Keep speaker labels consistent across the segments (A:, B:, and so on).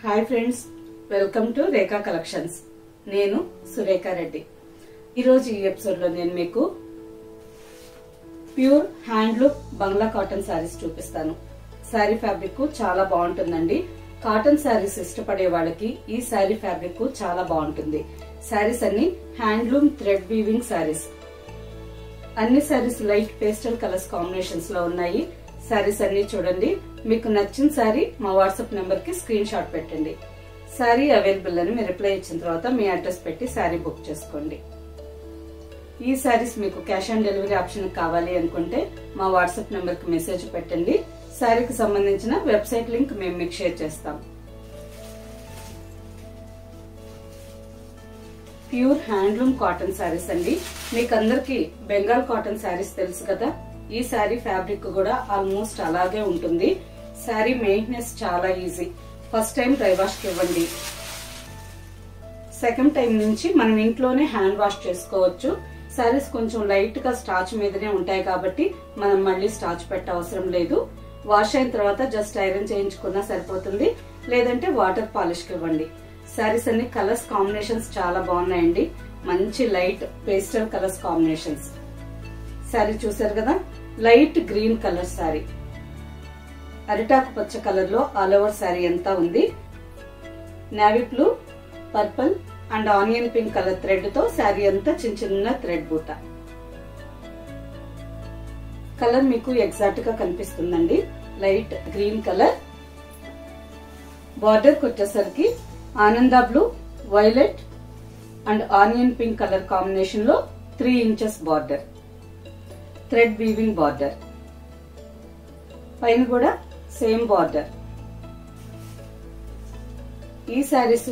A: Hi friends, welcome to Rekha collections. నేను సురేఖా రెడ్డి. ఈరోజు ఈ ఎపిసోడ్ లో నేను మీకు ప్యూర్ హ్యాండ్లూమ్ బంగ్లా కాటన్ శారీస్ చూపిస్తాను. శారీ ఫ్యాబ్రిక్ చాలా బాగుంటుందండి. కాటన్ శారీస్ ఇష్టపడే వాళ్ళకి ఈ శారీ ఫ్యాబ్రిక్ చాలా బాగుంటుంది. శారీస్ అన్ని హ్యాండ్లూమ్ థ్రెడ్ వీవింగ్ శారీస్. అన్ని saris light pastel colours combinations లో ఉన్నాయి. శారీస్ అన్ని చూడండి. మీకు నచ్చిన శారీ మా వాట్సాప్ నెంబర్ కి స్క్రీన్ షాట్ పెట్టండి. శారీ అవైలబుల్ అని మీరు రిప్లై ఇచ్చిన తర్వాత మీ అడ్రస్ పెట్టి శారీ బుక్ చేసుకోండి. ఈ శారీస్ మీకు క్యాష్ ఆన్ డెలివరీ ఆప్షన్ కావాలి అనుకుంటే మా వాట్సాప్ నెంబర్ కి మెసేజ్ పెట్టండి. శారీకి సంబంధించిన వెబ్సైట్ లింక్ మేము మీకు షేర్ చేస్తాం. ప్యూర్ హ్యాండ్లూమ్ కాటన్ శారీస్ అండి. మీకు అందరికి బెంగాల్ కాటన్ శారీస్ తెలుసు కదా. ఈ శారీ ఫ్యాబ్రిక్ కూడా ఆల్మోస్ట్ అలాగే ఉంటుంది. శారీ మెయింటెనెన్స్ చాలా easy. First time dry wash కి ఇవ్వండి. సెకండ్ టైం నుంచి మనం ఇంట్లోనే హ్యాండ్ వాష్ చేసుకోవచ్చు. శారీస్ కొంచెం లైట్ గా స్టార్చ్ మీదనే ఉంటాయి కాబట్టి మనం మళ్ళీ స్టార్చ్ పెట్ట అవసరం లేదు. వాష్ అయిన తర్వాత జస్ట్ ఐరన్ చేయించుకున్నా సరిపోతుంది. లేదంటే వాటర్ పాలిష్ కి ఇవ్వండి. శారీస్ అన్ని కలర్స్ కాంబినేషన్స్ చాలా బాగున్నాయండి. మంచి light pastel colours combinations. Sari చూసారు కదా, లైట్ గ్రీన్ కలర్ శారీ. అరిటాకు పచ్చ కలర్ లో ఆల్ ఓవర్ శారీ అంతా ఉంది. Navy blue, purple and onion pink colour thread తో శారీ అంతా చిన్న చిన్న థ్రెడ్ బూట. కలర్ మీకు ఎగ్జాక్ట్ గా కనిపిస్తుందండి. Light green colour. బార్డర్ కి వచ్చేసరికి ఆనంద blue, violet and onion pink colour combination లో 3 inches border. Thread weaving border. పైన కూడా సేమ్ బార్డర్. ఈ శారీస్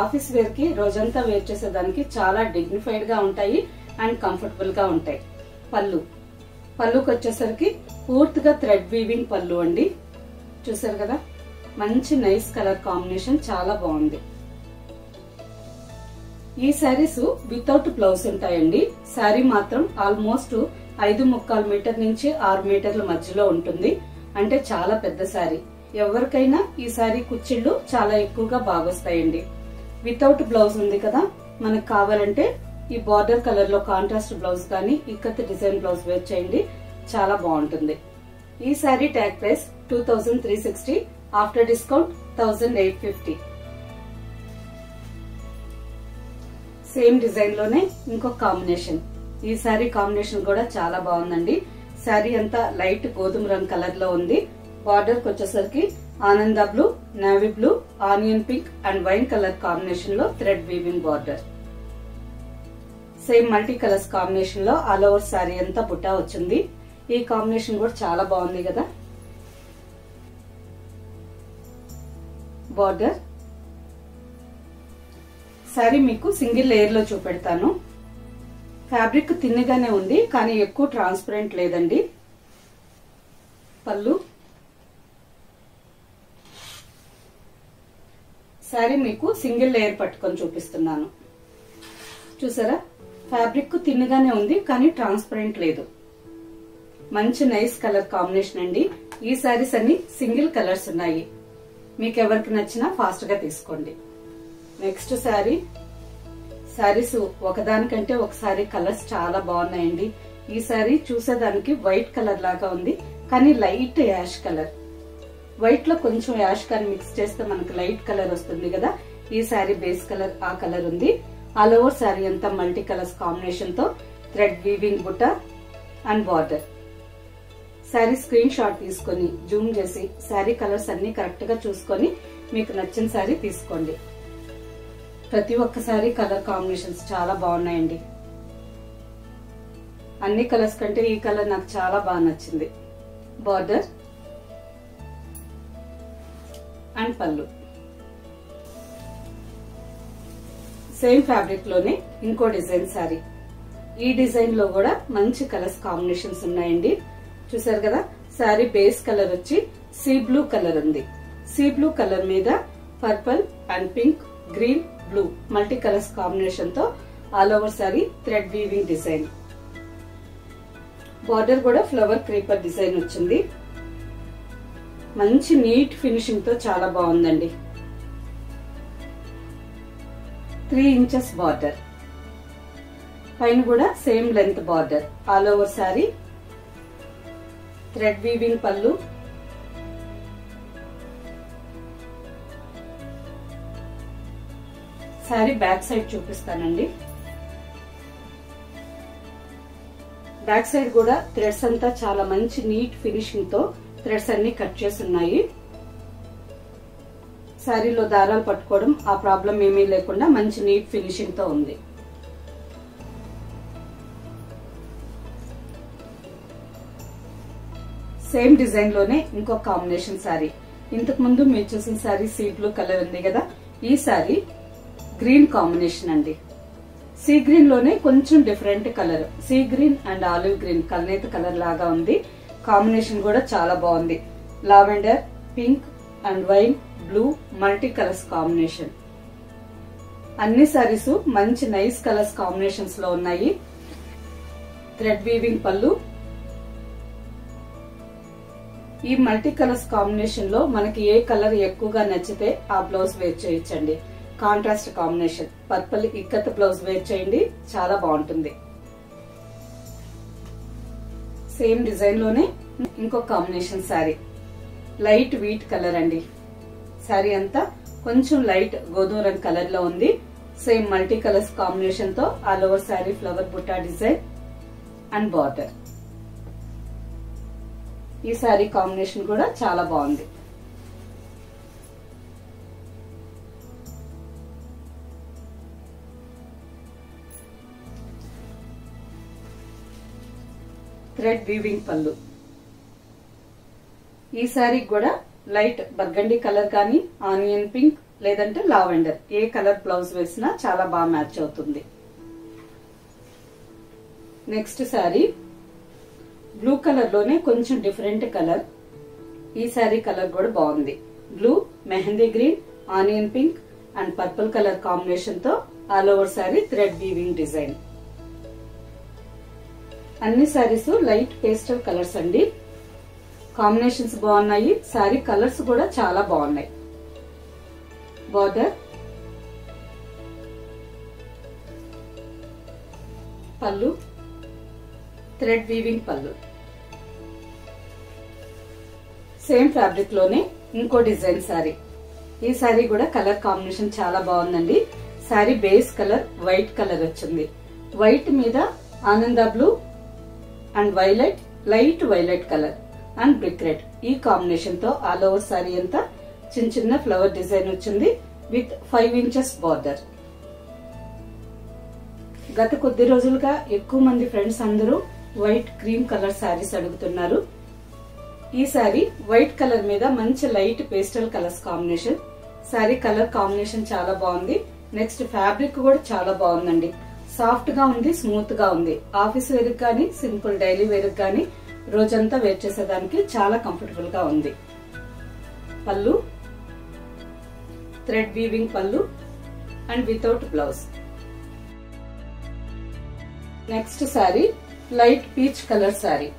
A: ఆఫీస్ వేర్ కి రోజంతా వేర్ చేసేదానికి చాలా డిగ్నిఫైడ్ గా ఉంటాయి అండ్ కంఫర్టబుల్ గా ఉంటాయి. పళ్ళుకి వచ్చేసరికి పూర్తిగా థ్రెడ్ వీవింగ్ పళ్ళు అండి. చూసారు కదా, మంచి నైస్ కలర్ కాంబినేషన్, చాలా బాగుంది. ఈ శారీస్ వితౌట్ బ్లౌజ్ ఉంటాయండి. శారీ మాత్రం ఆల్మోస్ట్ 5.25 మీటర్ నుంచి 6 మీటర్ల మధ్యలో ఉంటుంది. అంటే చాలా పెద్ద శారీ. ఎవరికైనా ఈ శారీ కుచ్చిళ్ళు చాలా ఎక్కువగా బాగొస్తాయండి. వితౌట్ బ్లౌజ్ ఉంది కదా, మనకు కావాలంటే ఈ బార్డర్ కలర్ లో కాంట్రాస్ట్ బ్లౌజ్ కానీ ఇక్కత్ డిజైన్ బ్లౌజ్ వేర్ చేయండి, చాలా బాగుంటుంది. ఈ sari tag price 2360, after discount 1850. Same design లోనే ఇంకొక కాంబినేషన్. ఈ శారీ కాంబినేషన్ కూడా చాలా బాగుందండి. శారీ అంతా లైట్ గోధుమ రంగు కలర్ లో ఉంది. బార్డర్ కి వచ్చేసరికి ఆనంద blue, navy blue, onion pink and wine colour combination లో thread weaving border. Same multi colours combination లో ఆల్ ఓవర్ శారీ అంతా బుట్టా వచ్చింది. ఈ కాంబినేషన్ కూడా చాలా బాగుంది కదా. బార్డర్. శారీ మీకు సింగిల్ లేయర్ లో చూపెడతాను. ఫ్యాబ్రిక్ తిన్నగానే ఉంది కానీ ఎక్కువ ట్రాన్స్పరెంట్ లేదండి. పళ్ళు. శారీ మీకు సింగిల్ లేయర్ పట్టుకొని చూపిస్తున్నాను. చూసారా, ఫ్యాబ్రిక్ తిన్నగానే ఉంది కానీ ట్రాన్స్పరెంట్ లేదు. మంచి నైస్ కలర్ కాంబినేషన్ అండి. ఈ శారీస్ అన్ని సింగిల్ కలర్స్ ఉన్నాయి. మీకు ఎవరికి నచ్చినా ఫాస్ట్ గా తీసుకోండి. నెక్స్ట్ శారీ. శారీస్ ఒకదానికంటే ఒకసారి కలర్స్ చాలా బాగున్నాయండి. ఈ శారీ చూసేదానికి వైట్ కలర్ లాగా ఉంది కానీ లైట్ యాష్ కలర్. వైట్ లో కొంచెం యాష్ కలర్ మిక్స్ చేస్తే మనకు లైట్ కలర్ వస్తుంది కదా. ఈ శారీ బేస్ కలర్ ఆ కలర్ ఉంది. ఆల్ ఓవర్ శారీ అంతా మల్టీ కలర్స్ కాంబినేషన్ తో థ్రెడ్ వీవింగ్ బుట్ట and border. Sari screen shot తీసుకొని జూమ్ చేసి శారీ కలర్స్ అన్ని కరెక్ట్ గా చూసుకొని మీకు నచ్చిన శారీ తీసుకోండి. ప్రతి ఒక్కసారి కలర్ కాంబినేషన్స్ చాలా బాగున్నాయండి. అన్ని కలర్స్ కంటే ఈ కలర్ నాకు చాలా బాగా నచ్చింది. బార్డర్ అండ్ పళ్ళు. సేమ్ ఫ్యాబ్రిక్ లోనే ఇంకో డిజైన్ శారీ. ఈ డిజైన్ లో కూడా మంచి కలర్స్ కాంబినేషన్స్ ఉన్నాయండి. చూసారు కదా, శారీ బేస్ కలర్ వచ్చి సీ బ్లూ కలర్ ఉంది. సీ బ్లూ కలర్ మీద purple and pink, green, blue multi colours combination తో all over sari thread weaving design. Border కూడా ఫ్లవర్ క్రీపర్ డిజైన్ వచ్చింది. మంచి నీట్ ఫినిషింగ్ తో చాలా బాగుందండి. 3 inches బార్డర్, పైన కూడా same length border. All over sorry thread weaving పళ్ళు, సారీ బ్యాక్ సైడ్ చూపిస్తానండి. బ్యాక్ సైడ్ కూడా థ్రెడ్స్ అంతా చాలా మంచి నీట్ ఫినిషింగ్ తో థ్రెడ్స్ అన్ని కట్ చేసి ఉన్నాయి. శారీలో దారాలు పట్టుకోవడం ఆ ప్రాబ్లం ఏమీ లేకుండా మంచి నీట్ ఫినిషింగ్ తో ఉంది. సేమ్ డిజైన్ లోనే ఇంకో కాంబినేషన్ శారీ. ఇంతకు ముందు మీరు చూసిన శారీ సీ బ్లూ కలర్ ఉంది కదా, ఈ శారీ గ్రీన్ కాంబినేషన్ అండి. సీ గ్రీన్ లోనే కొంచెం different colour, sea green and olive green కల్నేత కలర్ లాగా ఉంది. కాంబినేషన్ కూడా చాలా బాగుంది. Lavender, pink and wine, blue multi colours combination. అన్ని సారీస్ మంచి నైస్ కలర్స్ కాంబినేషన్స్ లో ఉన్నాయి. థ్రెడ్ వీవింగ్ పళ్ళు. ఈ మల్టీ కలర్స్ కాంబినేషన్ లో మనకి ఏ కలర్ ఎక్కువగా నచ్చితే ఆ బ్లౌజ్ వేర్ చేయొచ్చండి. Contrast combination purple ikat blouse wear చేయండి, చాలా బాగుంటుంది. సేమ్ డిజైన్ లోనే ఇంకో combination sari, light wheat colour అండి. శారీ అంతా కొంచెం లైట్ గోధుమ రంగు కలర్ లో ఉంది. సేమ్ మల్టీ కలర్స్ కాంబినేషన్ తో ఆల్ ఓవర్ శారీ ఫ్లవర్ బుట్టా డిజైన్ అండ్ బార్డర్. ఈ శారీ కాంబినేషన్ కూడా చాలా బాగుంది. థ్రెడ్ వీవింగ్ పళ్ళు. ఈ శారీ కూడా లైట్ బర్గండీ కలర్ కానీ ఆనియన్ పింక్ లేదంటే లావెండర్ ఏ కలర్ బ్లౌజ్ వేసినా చాలా బాగా మ్యాచ్ అవుతుంది. నెక్స్ట్ శారీ బ్లూ కలర్ లోనే కొంచెం డిఫరెంట్ కలర్. ఈ శారీ కలర్ కూడా బాగుంది. Blue, mehndi green, onion pink and purple colour combination తో all over sari thread weaving design. అన్ని శారీస్ లైట్ పేస్టల్ కలర్స్ అండి. కాంబినేషన్స్ బాగున్నాయి. శారీ కలర్స్ కూడా చాలా బాగున్నాయి. Border, pallu, thread weaving pallu. Same fabric లోనే ఇంకో డిజైన్ శారీ. ఈ శారీ కూడా కలర్ కాంబినేషన్ చాలా బాగుందండి. Sari base colour white colour వచ్చింది. వైట్ మీద ఆనంద blue and violet, light violet colour and brick red ఈ కాంబినేషన్ తో ఆల్ ఓవర్ శారీ అంతా చిన్న చిన్న ఫ్లవర్ డిజైన్ వచ్చింది విత్ 5 inches బార్డర్. గత కొద్ది రోజులుగా ఎక్కువ మంది ఫ్రెండ్స్ అందరూ వైట్ క్రీమ్ కలర్ శారీస్ అడుగుతున్నారు. ఈ శారీ వైట్ కలర్ మీద మంచి light pastel colours combination. Sari colour combination చాలా బాగుంది. నెక్స్ట్ ఫ్యాబ్రిక్ కూడా చాలా బాగుందండి. సాఫ్ట్ గా ఉంది, స్మూత్ గా ఉంది. ఆఫీస్ వేర్ కానీ సింపుల్ డైలీ వేర్ కానీ రోజంతా వేర్ చేసేదానికి చాలా కంఫర్టబుల్ గా ఉంది. పళ్ళు, థ్రెడ్ వీవింగ్ పళ్ళు and without blouse. Next sari light peach colour sari.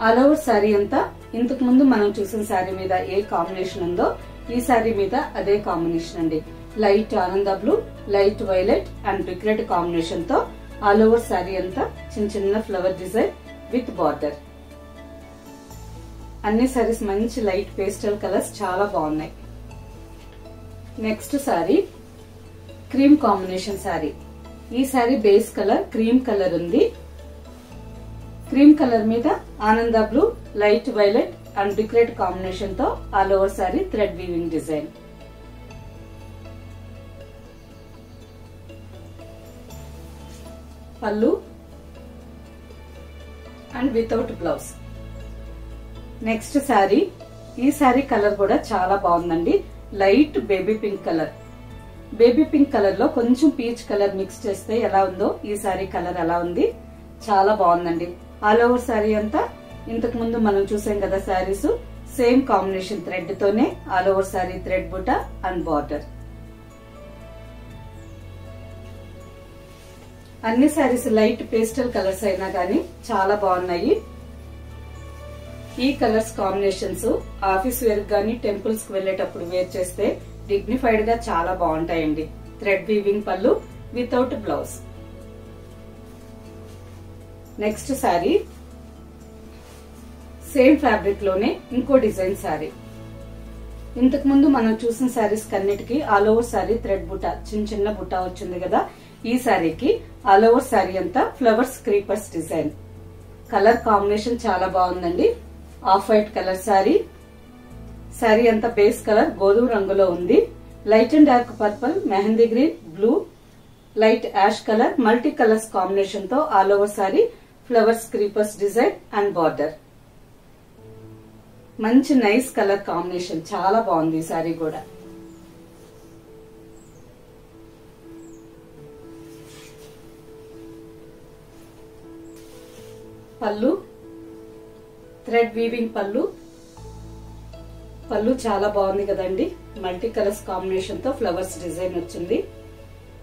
A: All over sari అంతా ఇంతకు ముందు మనం చూసిన శారీ మీద ఏ కాంబినేషన్ ఉందో ఈ శారీ మీద అదే కాంబినేషన్ అండి. లైట్ ఆనంద blue, light violet and brick red combination తో ఆల్ ఓవర్ శారీ అంతా చిన్న చిన్న ఫ్లవర్ డిజైన్ విత్ బార్డర్. అన్ని శారీస్ మంచి లైట్ పేస్టల్ కలర్స్ చాలా బాగున్నాయి. Next sari cream combination sari. ఈ sari base colour cream colour ఉంది. క్రీమ్ కలర్ మీద ఆనంద blue, light violet and brick red combination తో all over sari thread weaving design. Pallu and without blouse. Next sari. ఈ శారీ కలర్ కూడా చాలా బాగుందండి. Light baby pink colour. Baby pink colour లో కొంచెం పీచ్ కలర్ మిక్స్ చేస్తే ఎలా ఉందో ఈ శారీ కలర్ అలా ఉంది. చాలా బాగుందండి. ఆల్ ఓవర్ శారీ అంతా ఇంతకు ముందు మనం చూసాం కదా శారీస్ సేమ్ కాంబినేషన్ థ్రెడ్ తోనే ఆల్ ఓవర్ శారీ థ్రెడ్ బుట్ట అండ్ బార్డర్. అన్ని శారీస్ లైట్ పేస్టల్ కలర్స్ అయినా గానీ చాలా బాగున్నాయి. ఈ కలర్స్ కాంబినేషన్స్ ఆఫీస్ వేర్ గానీ టెంపుల్స్ కి వెళ్లేటప్పుడు వేర్ చేస్తే డిగ్నిఫైడ్ గా చాలా బాగుంటాయండి. Thread weaving pallu without blouse. Next sari same fabric లోనే ఇంకో డిజైన్ శారీ. ఇంతకు ముందు మనం చూసిన శారీస్ కన్నిటికి ఆల్ ఓవర్ శారీ థ్రెడ్ బుటా చిన్న చిన్న బుటా వచ్చింది కదా. ఈ శారీకి ఆల్ ఓవర్ శారీ అంతా flowers creepers design. Colour combination చాలా బాగుందండి. Off white colour sari. Sari అంతా బేస్ కలర్ గోధుమ రంగులో ఉంది. Light and dark purple, mehndi green, blue, light ash colour, multi colours combination తో all over sari flowers creepers design and border. మంచి nice colour combination, చాలా బాగుంది ఈ శారీ కూడా. పళ్ళు థ్రెడ్ వీవింగ్ పళ్ళు. పళ్ళు చాలా బాగుంది కదండి. మల్టీ కలర్స్ కాంబినేషన్ తో ఫ్లవర్స్ డిజైన్ వచ్చింది.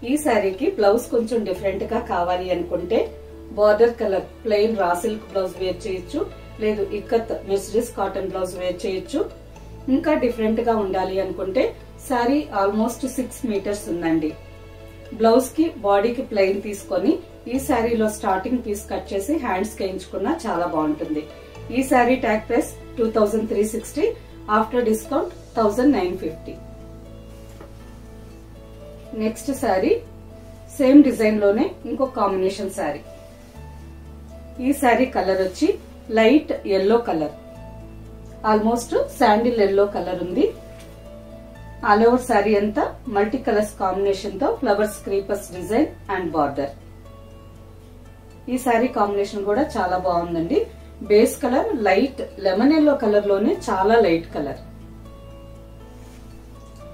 A: ఈ శారీకి బ్లౌజ్ కొంచెం డిఫరెంట్ గా కావాలి అనుకుంటే border colour plain raw silk blouse wear చేయొచ్చు, లేదు ikat Mercedes cotton blouse wear చేయొచ్చు. ఇంకా డిఫరెంట్ గా ఉండాలి అనుకుంటే శారీ ఆల్మోస్ట్ 6 మీటర్స్ ఉందండి. బ్లౌజ్ కి బాడీకి ప్లెయిన్ తీసుకొని ఈ శారీలో స్టార్టింగ్ పీస్ కట్ చేసి హ్యాండ్స్ కి వేయించుకున్నా చాలా బాగుంటుంది. ఈ sari tag price 2360, after discount 1950. Next sari same design లోనే ఇంకో కాంబినేషన్ శారీ. ఈ శారీ కలర్ వచ్చి light yellow colour, almost sandal yellow colour ఉంది. ఆల్ ఓవర్ శారీ అంతా మల్టీ కలర్స్ కాంబినేషన్ తో flowers creepers design and border. ఈ శారీ కాంబినేషన్ కూడా చాలా బాగుందండి. Base colour light lemon yellow colour లోనే చాలా light colour.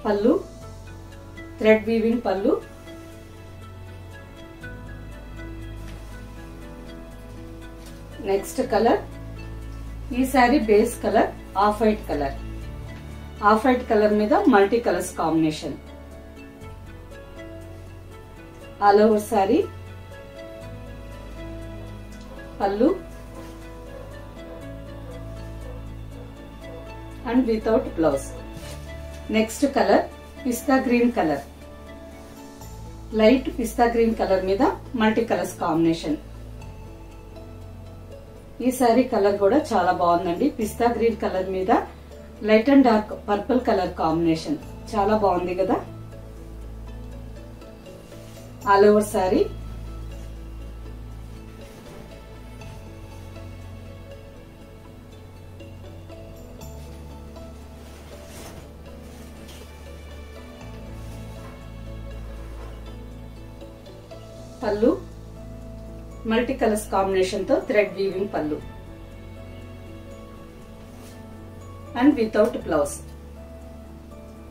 A: Pallu thread weaving pallu. Next colour ఈ sari base colour off white colour. Off white colour మీద multi colours combination. All over sari పళ్ళు and without blouse. Next colour pista green colour. Light pista green colour మీద multi colours combination. ఈ sari colour కూడా చాలా బాగుందండి. పిస్తా green colour మీద light and dark purple colour combination చాలా బాగుంది కదా. ఆల్ ఓవర్ శారీ పళ్ళు మల్టీ కలర్స్ కాంబినేషన్ తో థ్రెడ్ వీవింగ్ పళ్ళు and without blouse.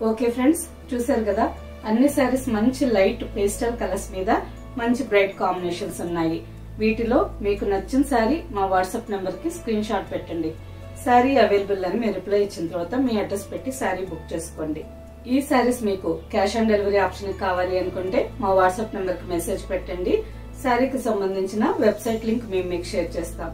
A: Okay friends, చూసారు కదా అన్ని శారీస్ మంచి లైట్ పేస్టల్ కలర్స్ మీద మంచి బ్రైట్ కాంబినేషన్స్ ఉన్నాయి. వీటిలో మీకు నచ్చిన శారీ మా వాట్సాప్ నెంబర్ కి స్క్రీన్ షాట్ పెట్టండి. శారీ అవైలబుల్ అని మీరు రిప్లై ఇచ్చిన తర్వాత మీ అడ్రస్ పెట్టి శారీ బుక్ చేసుకోండి. ఈ శారీస్ మీకు క్యాష్ ఆన్ డెలివరీ ఆప్షన్ కావాలి అనుకుంటే మా వాట్సాప్ నెంబర్ కి మెసేజ్ పెట్టండి. శారీకి సంబంధించిన వెబ్సైట్ లింక్ మేము మీకు షేర్ చేస్తాం.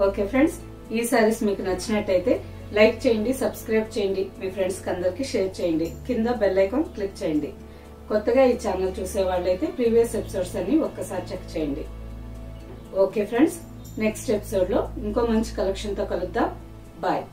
A: ఓకే ఫ్రెండ్స్, ఈ శారీస్ మీకు నచ్చినట్టయితే లైక్ చేయండి, సబ్స్క్రైబ్ చేయండి, మీ ఫ్రెండ్స్ కి అందరికి షేర్ చేయండి. కింద బెల్ ఐకాన్ క్లిక్ చేయండి. కొత్తగా ఈ ఛానల్ చూసే వాళ్ళైతే ప్రీవియస్ ఎపిసోడ్స్ అన్ని ఒక్కసారి చెక్ చేయండి. ఓకే ఫ్రెండ్స్, నెక్స్ట్ ఎపిసోడ్ లో ఇంకో మంచి కలెక్షన్ తో కలుద్దాం. బాయ్.